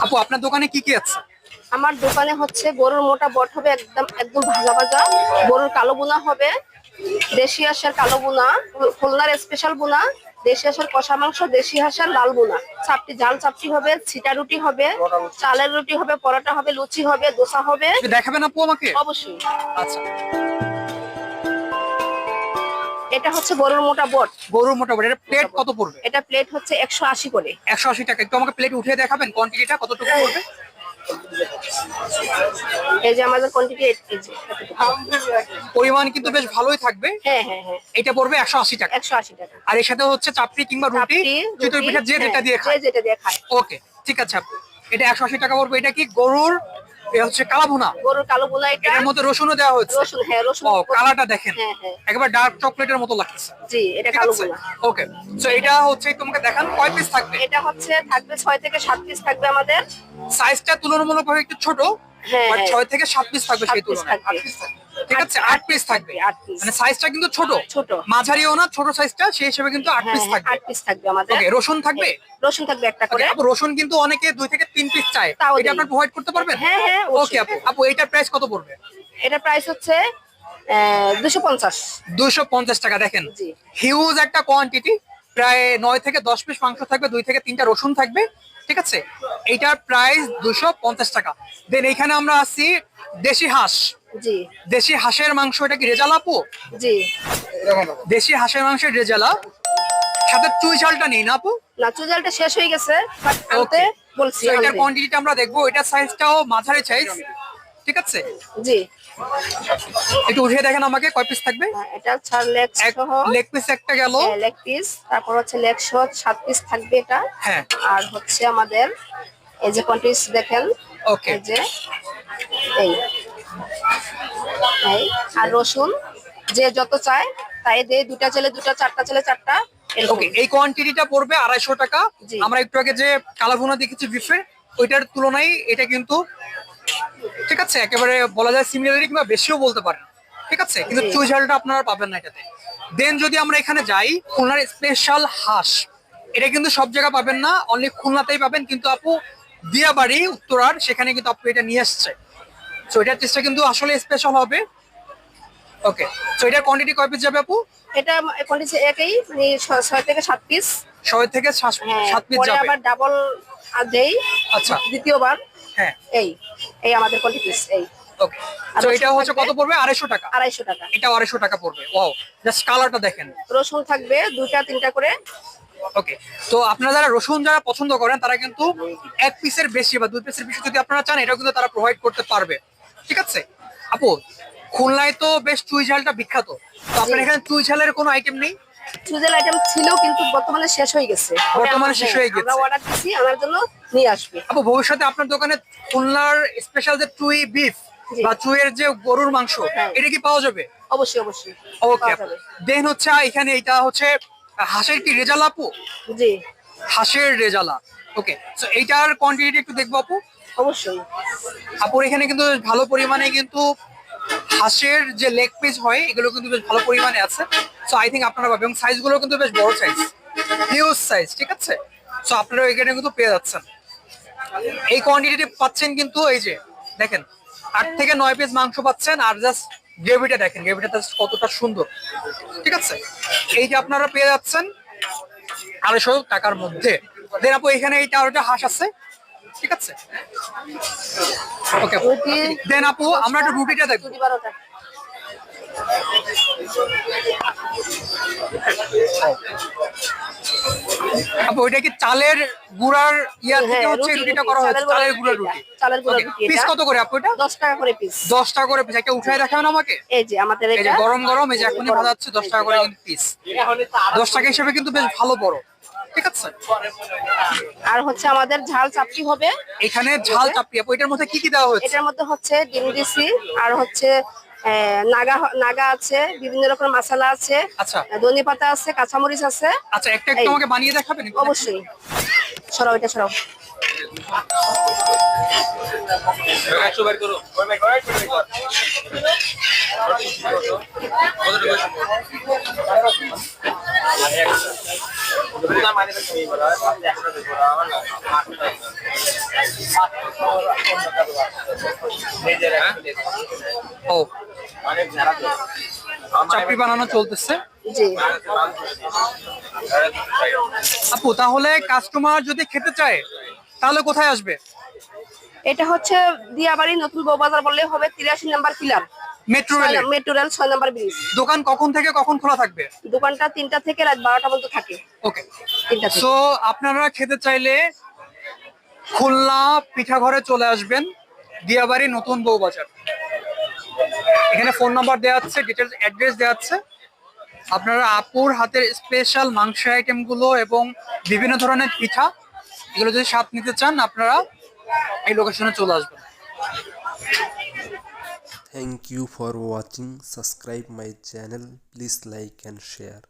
আপু আপনার দোকানে কি কি আছে? আমার দোকানে হচ্ছে গরুর মোটা বট হবে, একদম একদম ভাজা ভাজা। গরুর কালো বুনা হবে, দেশি হাঁসের কালো বুনা, খুলনার স্পেশাল বুনা, দেশি হাঁসের কষা মাংস, দেশি হাঁসের লাল বুনা, চাপটি ঝাল চাপটি হবে, ছিটা রুটি হবে, চালের রুটি হবে, পরোটা হবে, লুচি হবে, দোসা হবে। একটু দেখাবেন আপু আমাকে? অবশ্যই। আচ্ছা। এটা হচ্ছে গরুর মোটা বট। গরুর মোটামুটি এটা প্লেট কত পড়বে? এটা প্লেট হচ্ছে 180 করে। 180 টাকা। একটু আমাকে প্লেট উঠিয়ে দেখাবেন কোয়ান্টিটিটা কতটুকু পড়বে? এই যে আমাদের কোয়ান্টিটি 8 কেজি। পরিমাণ কিন্তু বেশ ভালোই থাকবে। হ্যাঁ হ্যাঁ হ্যাঁ, এটা পড়বে 180 টাকা। 180 টাকা। আর এর সাথে হচ্ছে চাপড়ি কিংবা রুটি, চিতই পিঠা যে যেটা দিয়ে খায়। যেটা দিয়ে খায়। ওকে, ঠিক আছে আপু। এটা 180 টাকা পড়বে। এটা কি গরুর হচ্ছে কালা ভুনা? গরুর কালো বুনা। এটা এর মধ্যে রসুনও দেওয়া হয়েছে। রসুন, হ্যাঁ রসুন। ও কালারটা দেখেন, হ্যাঁ হ্যাঁ, একেবারে ডার্ক চকলেটের মতো লাগছে। জি এটা ঠিক কালো আছে, বুনা। ওকে। সো এটা হচ্ছে তোমাকে দেখান কয় পিস থাকবে। এটা হচ্ছে থাকবে 6 থেকে 7 পিস থাকবে আমাদের। সাইজটা তুলনামূলকভাবে একটু ছোট, হ্যাঁ বাট হ্যাঁ, 6 থেকে 7 পিস থাকবে 7 সেই পিস তুলনায়। থাকবে। 8 পিস থাকবে। ঠিক আছে, 8 পিস থাকবে। 8 পিস। মানে সাইজটা কিন্তু ছোট, ছোট। মাঝারিও না, ছোট সাইজটা, সেই হিসেবে কিন্তু 8 হ্যাঁ পিস হ্যাঁ, থাকবে। 8 পিস থাকবে আমাদের। ওকে, রসুন থাকবে? রসুন থাকবে একটা করে। ওকে আপু, রসুন কিন্তু অনেকে 2 থেকে 3 পিস চায়, তাও এটা দিই। আপনি প্রোভাইড করতে পারবেন? হ্যাঁ হ্যাঁ, ওকে আপু। আপু এটার প্রাইস কত পড়বে? এটা প্রাইস হচ্ছে 250। 250 টাকা। দেখেন জি। হিউজ একটা কোয়ান্টিটি, প্রায় 9 থেকে 10 পিস মাংস থাকবে, 2 থেকে 3টা রসুন থাকবে। ঠিক আছে, এইটার প্রাইস 250 টাকা। দেন এখানে আমরা আছি দেশি হাঁস। জি দেশি হাঁসের মাংস, এটা কি রেজালা আপু? জি। দেশি হাঁসের মাংসের রেজালা, সাথে চুই ঝালটা নেই না আপু? না, চুজালটা শেষ হয়ে গেছে, বাট আনতে ওকে, বলছি। এটার কোয়ান্টিটিটা আমরা দেখবো। এটার সাইজটাও মাঝারি সাইজ। ঠিক আছে, জি। একটু উঠিয়ে দেখেন আমাকে কয় পিস থাকবে। এটা ছাড় লেগ সহ। লেগ পিস একটা গেল। লেগ পিস, তারপর হচ্ছে লেগ সহ 7 পিস থাকবে এটা। হ্যাঁ। আর হচ্ছে আমাদের এই যে কোয়ান্টিটিস দেখেন। ওকে, এই যে এই এই আর রসুন যে যত চায় তাই দিয়ে, 2টা চাইলে 2টা, 4টা চাইলে 4টা। ওকে। এই কোয়ান্টিটিটা পড়বে 250 টাকা। জি। আমরা একটু আগে যে কালাভুনা দেখেছি বিফের, ওইটার তুলনায় এটা কিন্তু ঠিক আছে একেবারে বলা যায় সিমিলারিটি, কিংবা বেশিও বলতে পারেন। ঠিক আছে, কিন্তু জি। চুই ঝালটা আপনারা পাবেন না এটাতে। দেন যদি আমরা এখানে যাই, খুলনার স্পেশাল হাঁস, এটা কিন্তু সব জায়গায় পাবেন না, অনলি খুলনাতেই পাবেন। কিন্তু আপু দিয়াবাড়ি উত্তরার, সেখানে কিন্তু আপু এটা নিয়ে আসছে। তো এটার টেস্টটা কিন্তু আসলে স্পেশাল হবে। ওকে, তো এটার কোয়ান্টিটি কয় পিস যাবে আপু? এটা কোয়ান্টিটি একই, মানে 6 থেকে 7 পিস। 6 থেকে 7 হ্যাঁ, পিস পরে যাবে। আবার ডাবল দেই আচ্ছা। দ্বিতীয়বার। হ্যাঁ। এই এই আমাদের কোয়ান্টিটিস এই। ওকে, তো এটা হচ্ছে কত পড়বে? 250 টাকা। 250 টাকা। এটা 250 টাকা পড়বে। ওয়াও, জাস্ট কালারটা দেখেন। রসুন থাকবে 2টা 3টা করে। ওকে, তো আপনারা যারা রসুন যারা পছন্দ করেন, তারা কিন্তু 1 পিসের বেশি বা 2 পিসের বেশি যদি আপনারা চান, এটাও কিন্তু তারা প্রোভাইড করতে পারবে। ঠিক আছে আপু, খুলনায় তো বেশ চুই ঝালটা বিখ্যাত, তো আপনার এখানে চুই ঝালের কোনো আইটেম নেই? চুজেল আইটেম ছিল, কিন্তু বর্তমানে শেষ হয়ে গেছে। বর্তমানে শেষ হয়ে গেছে। আমরা অর্ডার দিছি, আনার জন্য নিয়ে আসবে। আপু ভবিষ্যতে আপনার দোকানে খুলনার স্পেশাল যে চুই বিফ জি। বা চুইয়ের যে গরুর মাংস, হ্যাঁ। এটা কি পাওয়া যাবে? অবশ্যই অবশ্যই ওকে, পাওয়া যাবে। দেন হচ্ছে এখানে এটা হচ্ছে হাঁসের কি রেজালা আপু? জি হাঁসের রেজালা। ওকে, সো এইটার কোয়ান্টিটি একটু দেখবো আপু। অবশ্যই। আপুর এখানে কিন্তু ভালো পরিমাণে কিন্তু হাঁসের যে লেগ পিস হয়, এগুলো কিন্তু বেশ ভালো পরিমাণে আছে। সো আই থিঙ্ক আপনারা পাবেন, এবং সাইজগুলো কিন্তু বেশ বড় সাইজ, হিউজ সাইজ। ঠিক আছে, সো আপনারা এখানে কিন্তু পেয়ে যাচ্ছেন। এই কোয়ান্টিটি পাচ্ছেন কিন্তু, এই যে দেখেন 8 থেকে 9 পিস মাংস পাচ্ছেন। আর জাস্ট গ্রেভিটা দেখেন, গ্রেভিটা জাস্ট কতটা সুন্দর। ঠিক আছে, এই যে আপনারা পেয়ে যাচ্ছেন 250 টাকার মধ্যে। দেন আপু এখানে এইটা আর একটা হাঁস আছে। ঠিক আছে, ওকে। রুটি দেন আপু আমরা একটু রুটিটা দেখবো। রুটি 12টা। আপু ওইটা কি চালের গুঁড়ার ইয়া থেকে হ্যাঁ, হচ্ছে রুটি, রুটিটা করা হয়েছে? চালের গুঁড়ার রুটি। চালের গুঁড়ার রুটি। পিস এটা কত করে আপু এটা? 10 টাকা করে পিস। 10 টাকা করে পিস। একটা উঠায় দেখাবেন আমাকে। এই যে আমাদের এই যে এটা গরম গরম, এই যে এখনই ভাজা হচ্ছে। 10 টাকা করে কিন্তু পিস। 10 টাকা হিসেবে কিন্তু বেশ ভালো বড়। ঠিক আছে, আর হচ্ছে আমাদের ঝাল চাপটি হবে। এখানে ঝাল চাপড়ি। আপু এটার মধ্যে কি কি দেওয়া হয়েছে? এটার মধ্যে হচ্ছে ডিম দিছি, আর হচ্ছে নাগা নাগা আছে, বিভিন্ন রকম মশলা আছে, আচ্ছা ধনে পাতা আছে, কাঁচামরিচ আছে। আচ্ছা, একটা একটু এই। আমাকে বানিয়ে দেখাবেন একটু? অবশ্যই। সরাও এটা, সরাও। ও, চাপড়ি বানানো চলতেছে। জি। আপু তাহলে কাস্টমার যদি খেতে চায় তাহলে কোথায় আসবে? এটা হচ্ছে দিয়াবাড়ি নতুন বউবাজার বললে হবে, 83 নাম্বার পিলার, মেট্রো রেলে। Metro rail 6 number bridge. দোকান কখন থেকে কখন খোলা থাকবে? দোকানটা 3টা থেকে রাত 12টা পর্যন্ত থাকে। ওকে। 3টা থেকে। সো আপনারা খেতে চাইলে খুলনা পিঠাঘরে চলে আসবেন, দিয়াবাড়ি নতুন বউবাজার। এখানে ফোন নাম্বার দেওয়া আছে, ডিটেলস অ্যাড্রেস দেওয়া আছে। আপনারা আপুর হাতের স্পেশাল মাংস আইটেম গুলো এবং বিভিন্ন ধরনের পিঠা এগুলো যদি স্বাদ নিতে চান আপনারা এই লোকেশনে চলে আসবেন। Thank you for watching. Subscribe my channel. Please like and share.